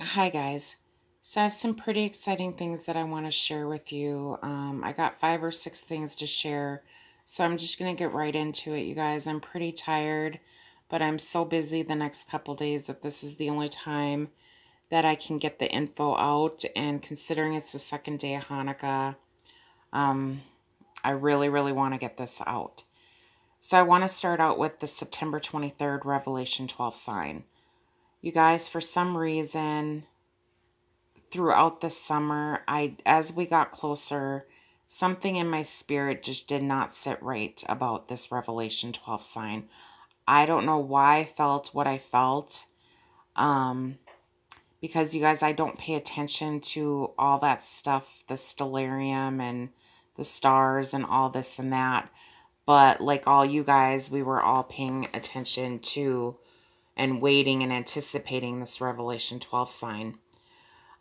Hi guys. So I have some pretty exciting things that I want to share with you. I got 5 or 6 things to share, so I'm just going to get right into it, you guys. I'm pretty tired, but I'm so busy the next couple days that this is the only time that I can get the info out, and considering it's the second day of Hanukkah, I really, really want to get this out. So I want to start out with the September 23rd Revelation 12 sign. You guys, for some reason, throughout the summer, as we got closer, something in my spirit just did not sit right about this Revelation 12 sign. I don't know why I felt what I felt. Because you guys, I don't pay attention to all that stuff, the stellarium and the stars and all this and that. But like all you guys, we were all paying attention to and waiting and anticipating this Revelation 12 sign.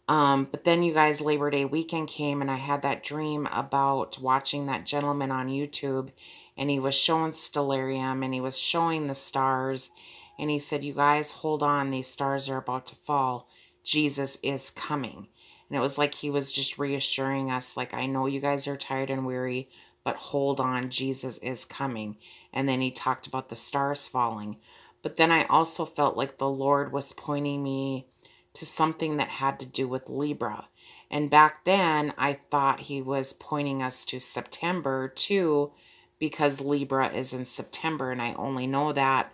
But then you guys, Labor Day weekend came and I had that dream about watching that gentleman on YouTube, and he was showing stellarium and he was showing the stars, and he said, you guys, hold on, these stars are about to fall. Jesus is coming. And it was like he was just reassuring us, like, I know you guys are tired and weary, but hold on, Jesus is coming. And then he talked about the stars falling. But then I also felt like the Lord was pointing me to something that had to do with Libra. And back then, I thought he was pointing us to September too, because Libra is in September, and I only know that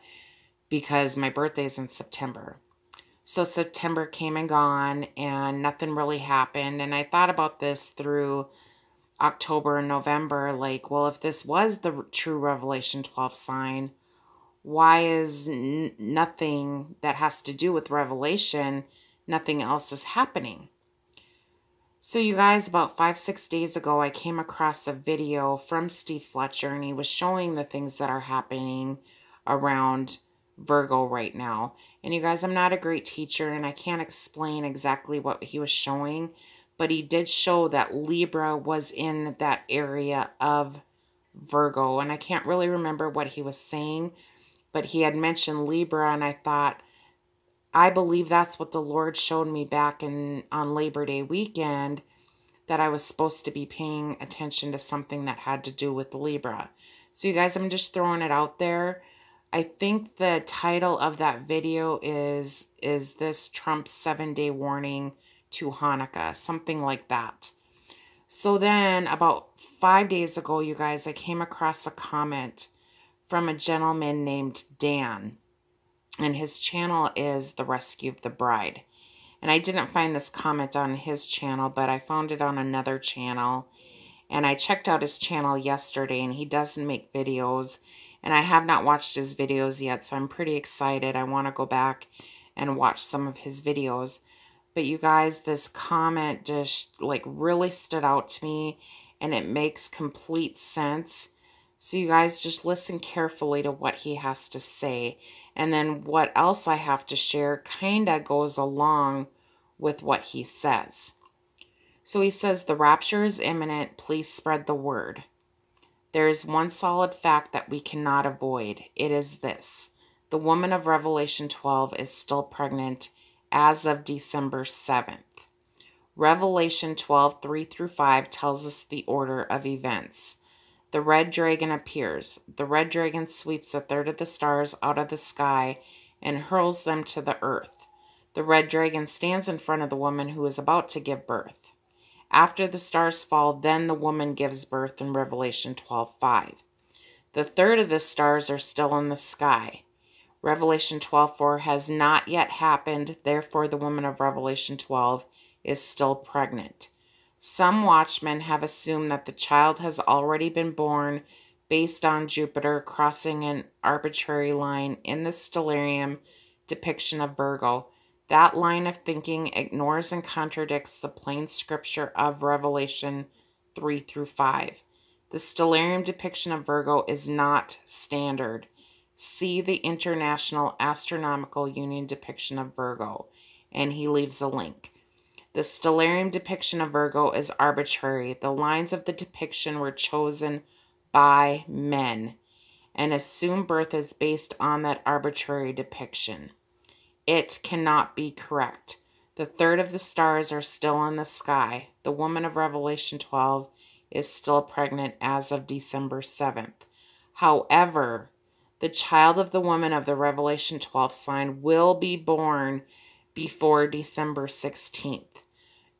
because my birthday is in September. So September came and gone, and nothing really happened. And I thought about this through October and November, like, well, if this was the true Revelation 12 sign, why is nothing that has to do with Revelation, nothing else is happening? So you guys, about 5-6 days ago, I came across a video from Steve Fletcher, and he was showing the things that are happening around Virgo right now. And you guys, I'm not a great teacher, and I can't explain exactly what he was showing, but he did show that Libra was in that area of Virgo, and I can't really remember what he was saying, but he had mentioned Libra, and I thought, I believe that's what the Lord showed me back on Labor Day weekend, that I was supposed to be paying attention to something that had to do with Libra. So you guys, I'm just throwing it out there. I think the title of that video is this Trump's 7-day warning to Hanukkah, something like that. So then about 5 days ago, you guys, I came across a comment from a gentleman named Dan, and his channel is The Rescue of the Bride. And I didn't find this comment on his channel, but I found it on another channel, and I checked out his channel yesterday, and he doesn't make videos, and I have not watched his videos yet, so I'm pretty excited. I want to go back and watch some of his videos. But you guys, this comment just like really stood out to me, and it makes complete sense. So you guys, just listen carefully to what he has to say. And then what else I have to share kind of goes along with what he says. So he says, the rapture is imminent. Please spread the word. There is one solid fact that we cannot avoid. It is this. The woman of Revelation 12 is still pregnant as of December 7th. Revelation 12, 3-5 tells us the order of events. The red dragon appears. The red dragon sweeps a third of the stars out of the sky and hurls them to the earth. The red dragon stands in front of the woman who is about to give birth. After the stars fall, then the woman gives birth in Revelation 12:5. The third of the stars are still in the sky. Revelation 12:4 has not yet happened, therefore the woman of Revelation 12 is still pregnant. Some watchmen have assumed that the child has already been born based on Jupiter crossing an arbitrary line in the stellarium depiction of Virgo. That line of thinking ignores and contradicts the plain scripture of Revelation 3-5. The stellarium depiction of Virgo is not standard. See the International Astronomical Union depiction of Virgo, and he leaves a link. The stellarium depiction of Virgo is arbitrary. The lines of the depiction were chosen by men, and assumed birth is based on that arbitrary depiction. It cannot be correct. The third of the stars are still in the sky. The woman of Revelation 12 is still pregnant as of December 7th. However, the child of the woman of the Revelation 12 sign will be born before December 16th.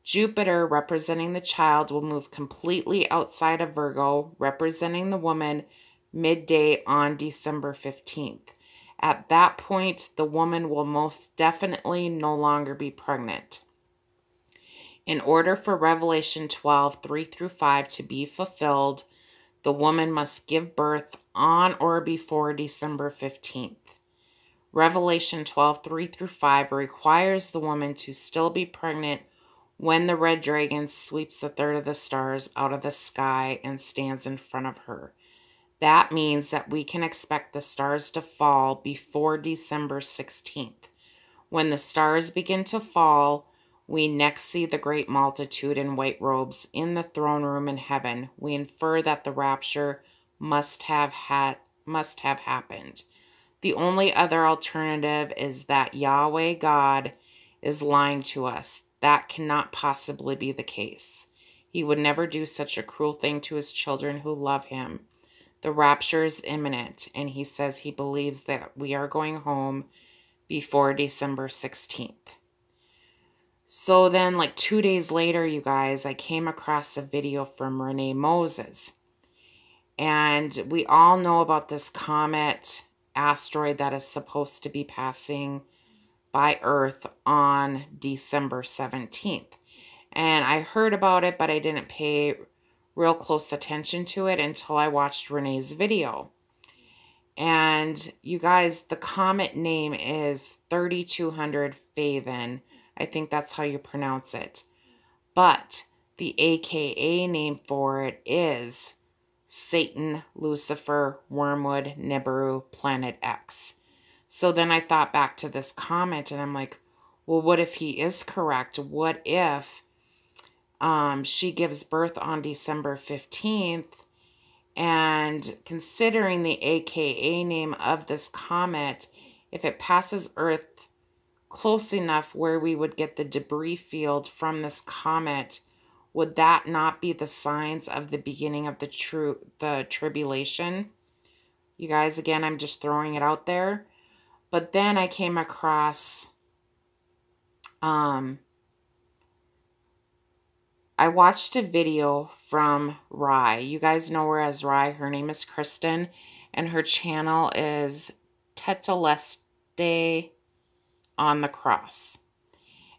Jupiter, representing the child, will move completely outside of Virgo, representing the woman, midday on December 15th. At that point, the woman will most definitely no longer be pregnant. In order for Revelation 12, 3 through 5 to be fulfilled, the woman must give birth on or before December 15th. Revelation 12, 3 through 5 requires the woman to still be pregnant when the red dragon sweeps a third of the stars out of the sky and stands in front of her. That means that we can expect the stars to fall before December 16th. When the stars begin to fall, we next see the great multitude in white robes in the throne room in heaven. We infer that the rapture must have happened. The only other alternative is that Yahweh God is lying to us. That cannot possibly be the case. He would never do such a cruel thing to his children who love him. The rapture is imminent, and he says he believes that we are going home before December 16th. So then, like 2 days later, you guys, I came across a video from Renee Moses. And we all know about this comet asteroid that is supposed to be passing by Earth on December 17th. And I heard about it, but I didn't pay real close attention to it until I watched Renee's video. And you guys, the comet name is 3200 Phaethon. I think that's how you pronounce it. But the AKA name for it is Satan, Lucifer, Wormwood, Nibiru, Planet X. So then I thought back to this comment and I'm like, well, what if he is correct? What if she gives birth on December 15th? And considering the AKA name of this comet, if it passes Earth close enough where we would get the debris field from this comet, would that not be the signs of the beginning of the tribulation? You guys, again, I'm just throwing it out there. But then I came across, I watched a video from Rye. You guys know her as Rye. Her name is Kristen, and her channel is Teteleste on the Cross.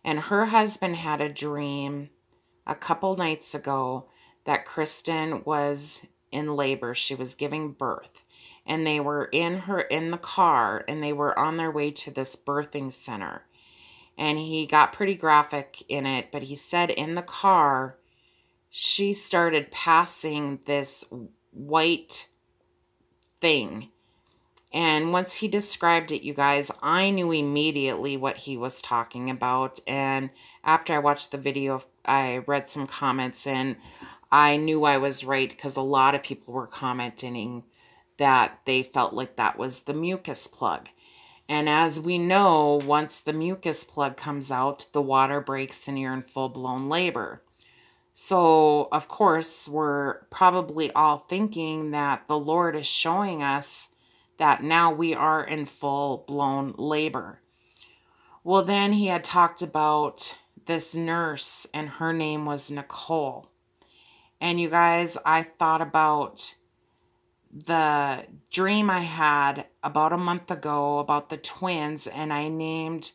And her husband had a dream a couple nights ago that Kristen was in labor. She was giving birth. And they were in the car, and they were on their way to this birthing center. And he got pretty graphic in it, but he said in the car, she started passing this white thing. And once he described it, you guys, I knew immediately what he was talking about. And after I watched the video, I read some comments, and I knew I was right because a lot of people were commenting that they felt like that was the mucus plug. And as we know, once the mucus plug comes out, the water breaks and you're in full-blown labor. So, of course, we're probably all thinking that the Lord is showing us that now we are in full-blown labor. Well, then he had talked about this nurse, and her name was Nicole. And you guys, I thought about the dream I had about a month ago about the twins, and I named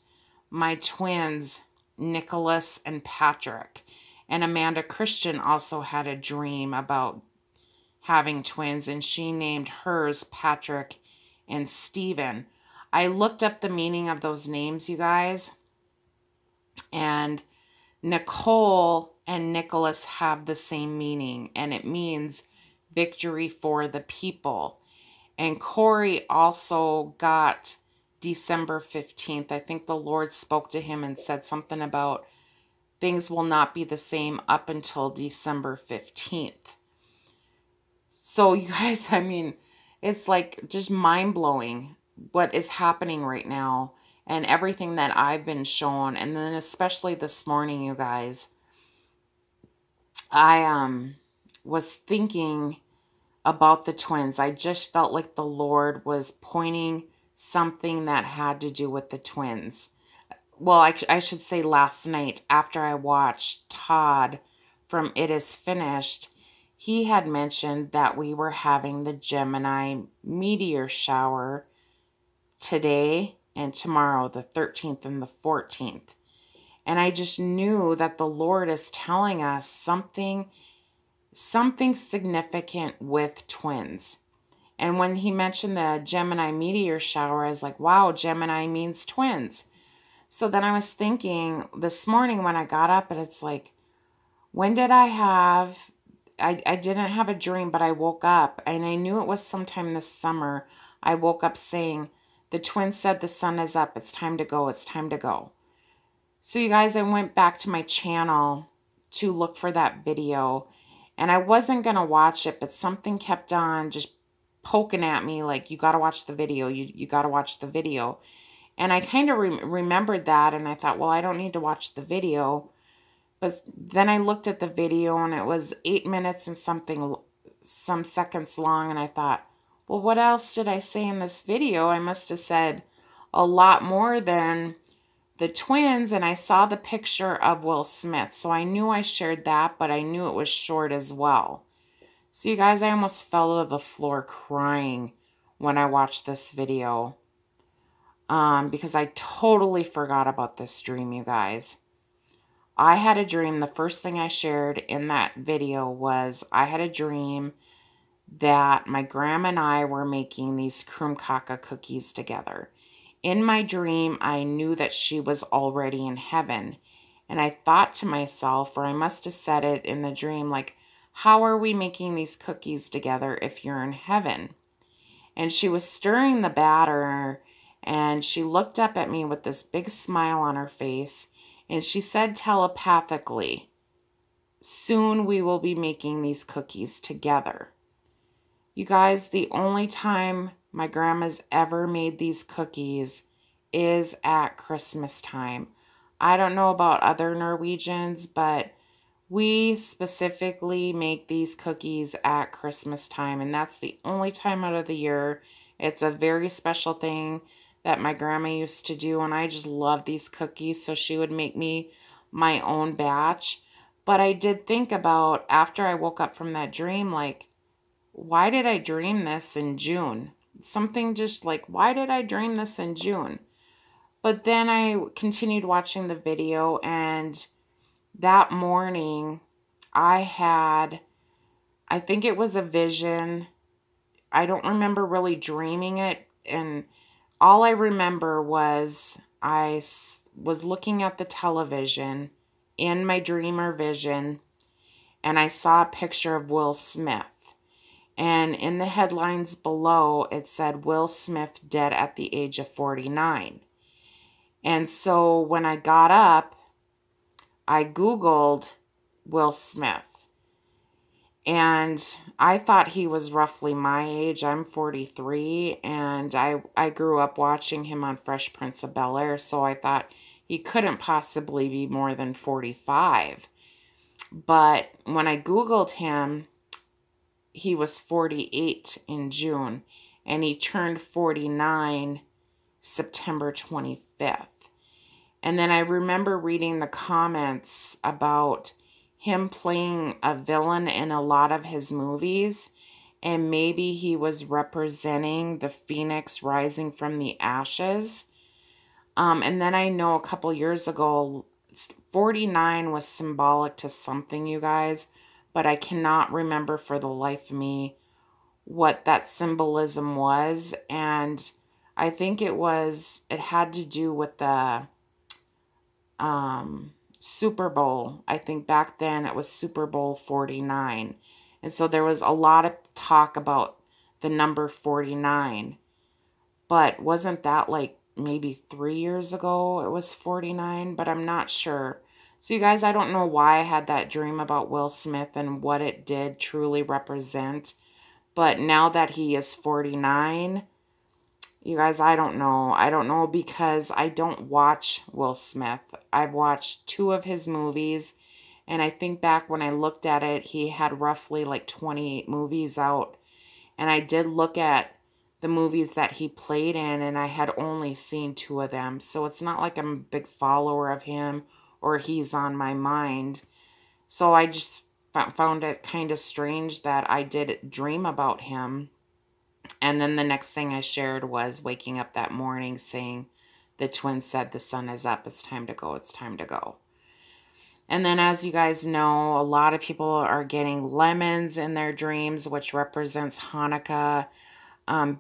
my twins Nicholas and Patrick. And Amanda Christian also had a dream about having twins, and she named hers Patrick and Stephen. I looked up the meaning of those names, you guys, and Nicole and Nicholas have the same meaning, and it means victory for the people. And Corey also got December 15th. I think the Lord spoke to him and said something about things will not be the same up until December 15th. So you guys, I mean, it's like just mind-blowing what is happening right now. and everything that I've been shown. And then especially this morning, you guys, I was thinking about the twins. I just felt like the Lord was pointing something that had to do with the twins. Well, I should say last night after I watched Todd from It Is Finished, he had mentioned that we were having the Gemini meteor shower today and tomorrow, the 13th and the 14th. And I just knew that the Lord is telling us something significant with twins. And when he mentioned the Gemini meteor shower, I was like, wow, Gemini means twins. So then I was thinking this morning when I got up, and it's like, when did I didn't have a dream, but I woke up and I knew it was sometime this summer. I woke up saying, the twins said the sun is up. It's time to go. It's time to go. So you guys, I went back to my channel to look for that video, and I wasn't going to watch it, but something kept on just poking at me like, you got to watch the video. You got to watch the video. And I kind of remembered that, and I thought, well, I don't need to watch the video. But then I looked at the video, and it was 8 minutes and some seconds long, and I thought, well, what else did I say in this video? I must have said a lot more than the twins, and I saw the picture of Will Smith. So I knew I shared that, but I knew it was short as well. So you guys, I almost fell to the floor crying when I watched this video. Because I totally forgot about this dream, you guys. I had a dream. The first thing I shared in that video was I had a dream that my grandma and I were making these krumkaka cookies together. In my dream, I knew that she was already in heaven. And I thought to myself, or I must have said it in the dream, like, how are we making these cookies together if you're in heaven? And she was stirring the batter, and she looked up at me with this big smile on her face, and she said telepathically, soon we will be making these cookies together. You guys, the only time my grandma's ever made these cookies is at Christmas time. I don't know about other Norwegians, but we specifically make these cookies at Christmas time, and that's the only time out of the year. It's a very special thing that my grandma used to do, and I just love these cookies, so she would make me my own batch. But I did think about, after I woke up from that dream, like, why did I dream this in June? Something just like, why did I dream this in June? But then I continued watching the video, and that morning I think it was a vision. I don't remember really dreaming it, and all I remember was I was looking at the television in my dream or vision, and I saw a picture of Will Smith. And in the headlines below, it said, Will Smith dead at the age of 49. And so when I got up, I Googled Will Smith. And I thought he was roughly my age. I'm 43, and I grew up watching him on Fresh Prince of Bel-Air, so I thought he couldn't possibly be more than 45. But when I Googled him, he was 48 in June, and he turned 49 September 25th. And then I remember reading the comments about him playing a villain in a lot of his movies, and maybe he was representing the phoenix rising from the ashes. And then I know a couple years ago, 49 was symbolic to something, you guys, but I cannot remember for the life of me what that symbolism was. And I think it had to do with the Super Bowl. I think back then it was Super Bowl 49. And so there was a lot of talk about the number 49. But wasn't that like maybe 3 years ago it was 49? But I'm not sure. So you guys, I don't know why I had that dream about Will Smith and what it did truly represent. But now that he is 49, You guys, I don't know. I don't know because I don't watch Will Smith. I've watched 2 of his movies, and I think back when I looked at it, he had roughly like 28 movies out. And I did look at the movies that he played in, and I had only seen 2 of them. So it's not like I'm a big follower of him or he's on my mind. So I just found it kind of strange that I did dream about him. And then the next thing I shared was waking up that morning saying, the twin said, the sun is up. It's time to go. It's time to go. And then, as you guys know, a lot of people are getting lemons in their dreams, which represents Hanukkah.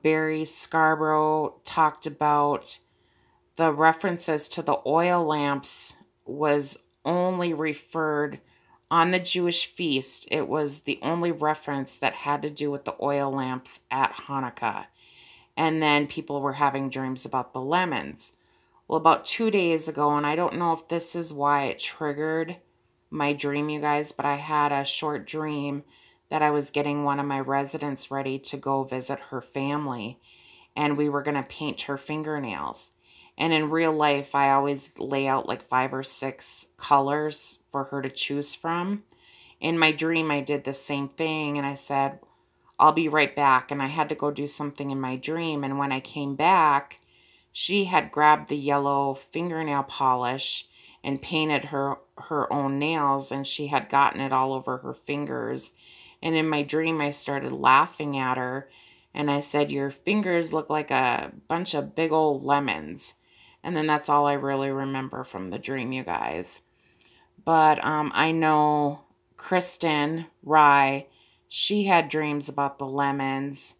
Barry Scarborough talked about the references to the oil lamps was only referred on the Jewish feast. It was the only reference that had to do with the oil lamps at Hanukkah. And then people were having dreams about the lemons. Well, about 2 days ago, and I don't know if this is why it triggered my dream, you guys, but I had a short dream that I was getting one of my residents ready to go visit her family, and we were going to paint her fingernails. And in real life, I always lay out like 5 or 6 colors for her to choose from. In my dream, I did the same thing, and I said, I'll be right back. And I had to go do something in my dream. And when I came back, she had grabbed the yellow fingernail polish and painted her own nails, and she had gotten it all over her fingers. And in my dream, I started laughing at her, and I said, your fingers look like a bunch of big old lemons. And then that's all I really remember from the dream, you guys. But I know Kristen Rye, she had dreams about the lemons.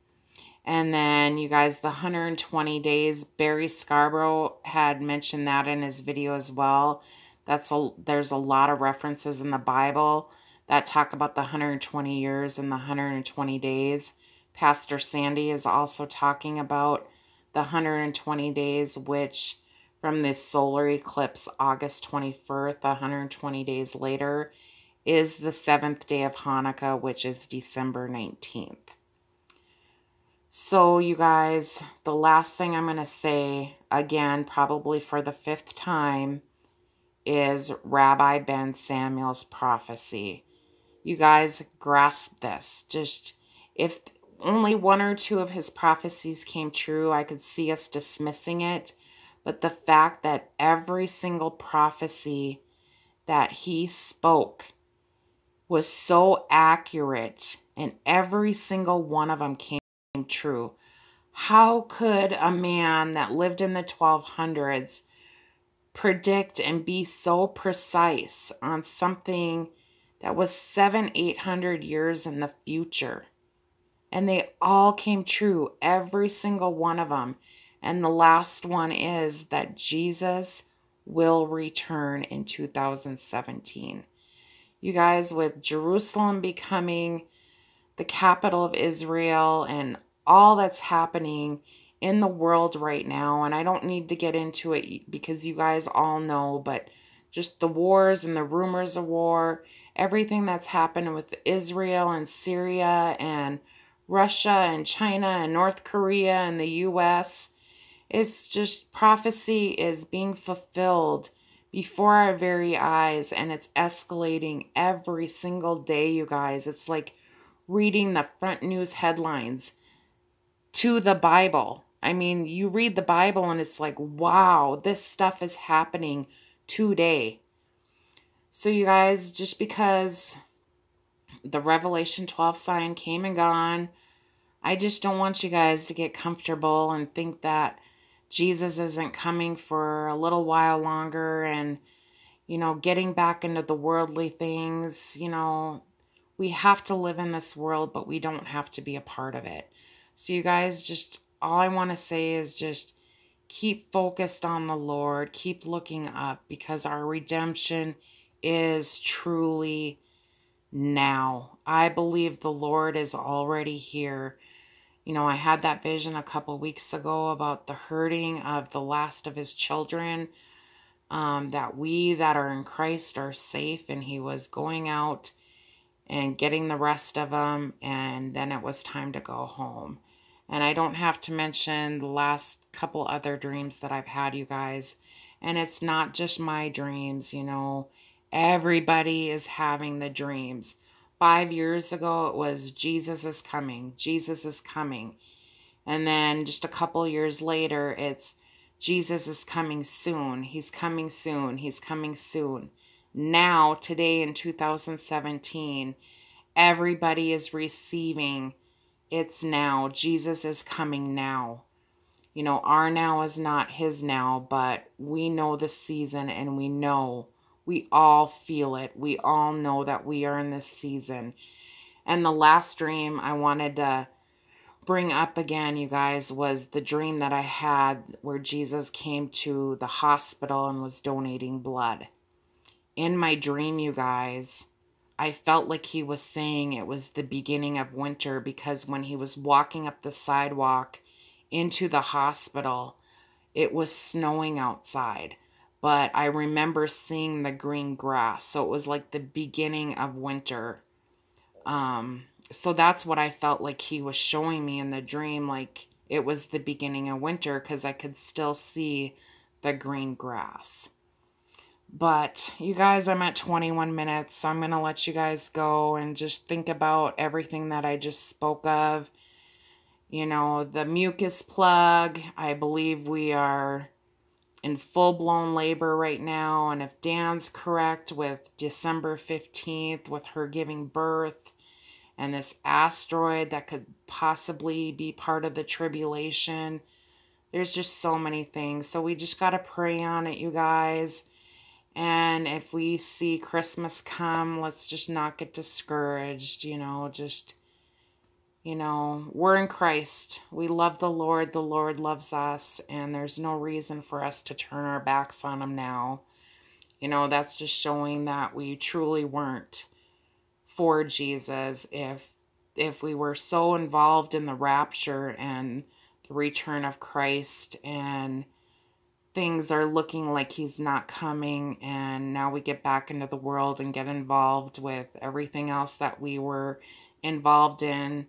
And then, you guys, the 120 days, Barry Scarborough had mentioned that in his video as well. There's a lot of references in the Bible that talk about the 120 years and the 120 days. Pastor Sandy is also talking about the 120 days, which from this solar eclipse, August 21st, 120 days later, is the 7th day of Hanukkah, which is December 19th. So, you guys, the last thing I'm going to say, again, probably for the 5th time, is Rabbi Ben Samuel's prophecy. You guys grasp this. Just, if only 1 or 2 of his prophecies came true, I could see us dismissing it. But the fact that every single prophecy that he spoke was so accurate, and every single one of them came true. How could a man that lived in the 1200s predict and be so precise on something that was 700-800 years in the future? And they all came true, every single one of them. And the last one is that Jesus will return in 2017. You guys, with Jerusalem becoming the capital of Israel and all that's happening in the world right now, and I don't need to get into it because you guys all know, but just the wars and the rumors of war, everything that's happened with Israel and Syria and Russia and China and North Korea and the US, it's just prophecy is being fulfilled before our very eyes, and it's escalating every single day, you guys. It's like reading the front news headlines to the Bible. I mean, you read the Bible and it's like, wow, this stuff is happening today. So, you guys, just because the Revelation 12 sign came and gone, I just don't want you guys to get comfortable and think that Jesus isn't coming for a little while longer and, getting back into the worldly things. We have to live in this world, but we don't have to be a part of it. So, you guys, just all I want to say is just keep focused on the Lord. Keep looking up, because our redemption is truly now. I believe the Lord is already here. I had that vision a couple weeks ago about the hurting of the last of his children, that we that are in Christ are safe, and he was going out and getting the rest of them, and then it was time to go home. And I don't have to mention the last couple other dreams that I've had, you guys. And it's not just my dreams, you know. Everybody is having the dreams. 5 years ago, it was Jesus is coming. Jesus is coming. And then just a couple years later, it's Jesus is coming soon. He's coming soon. He's coming soon. Now, today in 2017, everybody is receiving it's now. Jesus is coming now. You know, our now is not his now, but we know the season and we all feel it. We all know that we are in this season. And the last dream I wanted to bring up again, you guys, was the dream that I had where Jesus came to the hospital and was donating blood. In my dream, you guys, I felt like he was saying it was the beginning of winter because when he was walking up the sidewalk into the hospital, it was snowing outside. But I remember seeing the green grass. So it was like the beginning of winter. So that's what I felt like he was showing me in the dream. Like it was the beginning of winter because I could still see the green grass. But you guys, I'm at 21 minutes, so I'm going to let you guys go and just think about everything that I just spoke of. You know, the mucus plug, I believe we are in full-blown labor right now. And if Dan's correct with December 15th, with her giving birth, and this asteroid that could possibly be part of the tribulation, there's just so many things. So we just got to pray on it, you guys. And if we see Christmas come, let's just not get discouraged, you know, we're in Christ. We love the Lord loves us, and there's no reason for us to turn our backs on him now. You know, that's just showing that we truly weren't for Jesus if we were so involved in the rapture and the return of Christ and things are looking like he's not coming, and now we get back into the world and get involved with everything else that we were involved in,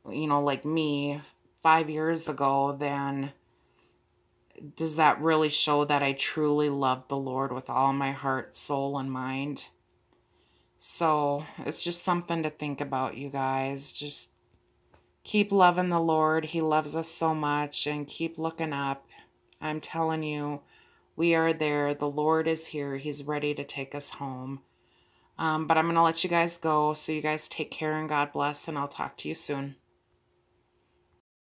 you know, like me 5 years ago, then does that really show that I truly love the Lord with all my heart, soul, and mind? So it's just something to think about, you guys. Just keep loving the Lord. He loves us so much, and keep looking up. I'm telling you, we are there. The Lord is here. He's ready to take us home. But I'm going to let you guys go. So you guys take care and God bless, and I'll talk to you soon.